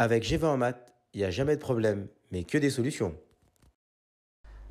Avec G20 en maths, il n'y a jamais de problème, mais que des solutions.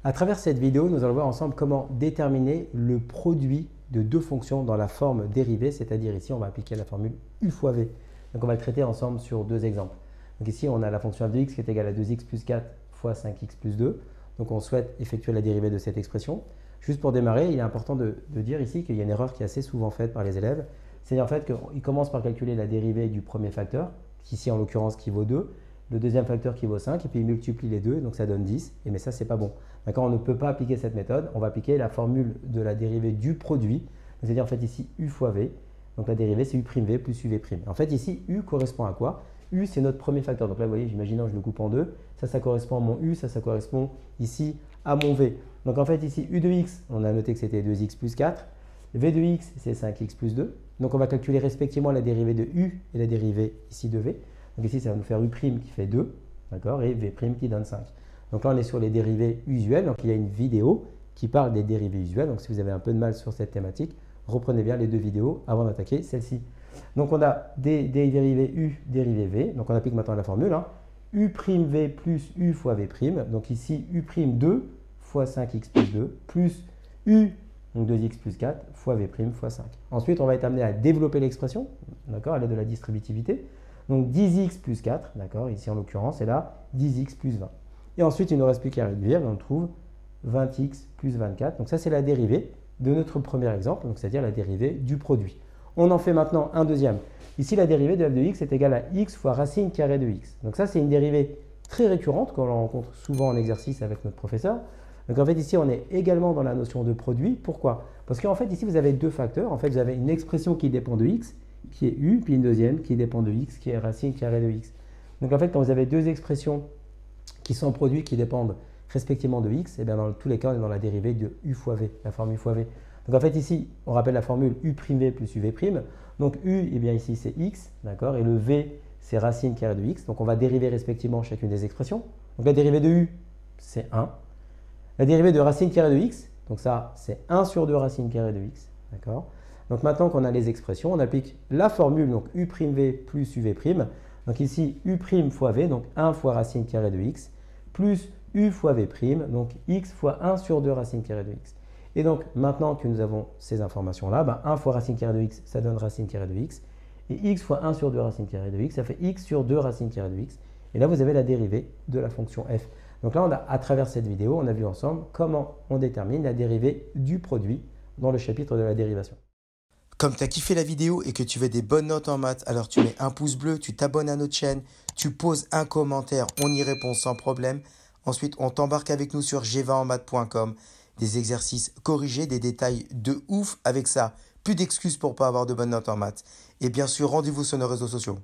À travers cette vidéo, nous allons voir ensemble comment déterminer le produit de deux fonctions dans la forme dérivée, c'est-à-dire ici, on va appliquer la formule u fois v. Donc, on va le traiter ensemble sur deux exemples. Donc, ici, on a la fonction f de x qui est égale à 2x plus 4 fois 5x plus 2. Donc, on souhaite effectuer la dérivée de cette expression. Juste pour démarrer, il est important de dire ici qu'il y a une erreur qui est assez souvent faite par les élèves. C'est en fait qu'ils commencent par calculer la dérivée du premier facteur, qui ici en l'occurrence qui vaut 2, le deuxième facteur qui vaut 5, et puis ils multiplient les deux, donc ça donne 10, mais ça c'est pas bon. D'accord, on ne peut pas appliquer cette méthode, on va appliquer la formule de la dérivée du produit, c'est-à-dire en fait ici u fois v, donc la dérivée c'est u'v plus uv'. En fait ici u correspond à quoi? U c'est notre premier facteur, donc là vous voyez, j'imagine je le coupe en deux, ça correspond à mon u, ça correspond ici à mon v. Donc en fait ici u de x, on a noté que c'était 2x plus 4, v de x c'est 5x plus 2, donc on va calculer respectivement la dérivée de u et la dérivée ici de v. Donc ici ça va nous faire u' qui fait 2, d'accord, et v' qui donne 5. Donc là on est sur les dérivées usuelles, donc il y a une vidéo qui parle des dérivées usuelles, donc si vous avez un peu de mal sur cette thématique, reprenez bien les deux vidéos avant d'attaquer celle-ci. Donc on a des dérivés u, dérivés v, donc on applique maintenant la formule, u'v plus u fois v', donc ici u'2 fois 5x plus 2 plus u, donc 2x plus 4 fois v' fois 5. Ensuite on va être amené à développer l'expression, d'accord, à l'aide de la distributivité. Donc 10x plus 4, d'accord, ici en l'occurrence, et là 10x plus 20. Et ensuite, il ne nous reste plus qu'à réduire, et on trouve 20x plus 24. Donc ça, c'est la dérivée de notre premier exemple, c'est-à-dire la dérivée du produit. On en fait maintenant un deuxième. Ici, la dérivée de f de x est égale à x fois racine carrée de x. Donc ça, c'est une dérivée très récurrente qu'on rencontre souvent en exercice avec notre professeur. Donc en fait, ici, on est également dans la notion de produit. Pourquoi? Parce qu'en fait, ici, vous avez deux facteurs. En fait, vous avez une expression qui dépend de x, qui est u, puis une deuxième qui dépend de x, qui est racine carrée de x. Donc en fait, quand vous avez deux expressions qui sont produits qui dépendent respectivement de x, et bien dans tous les cas, on est dans la dérivée de u fois v, la forme u fois v. Donc en fait, ici, on rappelle la formule u'v plus uv'. Donc u, et bien ici, c'est x, d'accord, et le v, c'est racine carrée de x. Donc on va dériver respectivement chacune des expressions. Donc la dérivée de u, c'est 1. La dérivée de racine carrée de x, donc ça, c'est 1 sur 2 racine carrée de x, d'accord. Donc maintenant qu'on a les expressions, on applique la formule, donc u'v plus uv'. Donc ici, u' fois v, donc 1 fois racine carrée de x, plus u fois v', donc x fois 1 sur 2 racine carrée de x. Et donc maintenant que nous avons ces informations-là, 1 fois racine carrée de x, ça donne racine carrée de x. Et x fois 1 sur 2 racine carrée de x, ça fait x sur 2 racine carrée de x. Et là, vous avez la dérivée de la fonction f. Donc là, à travers cette vidéo, on a vu ensemble comment on détermine la dérivée du produit dans le chapitre de la dérivation. Comme tu as kiffé la vidéo et que tu veux des bonnes notes en maths, alors tu mets un pouce bleu, tu t'abonnes à notre chaîne, tu poses un commentaire, on y répond sans problème. Ensuite, on t'embarque avec nous sur g20enmaths.com. Des exercices corrigés, des détails de ouf avec ça. Plus d'excuses pour pas avoir de bonnes notes en maths. Et bien sûr, rendez-vous sur nos réseaux sociaux.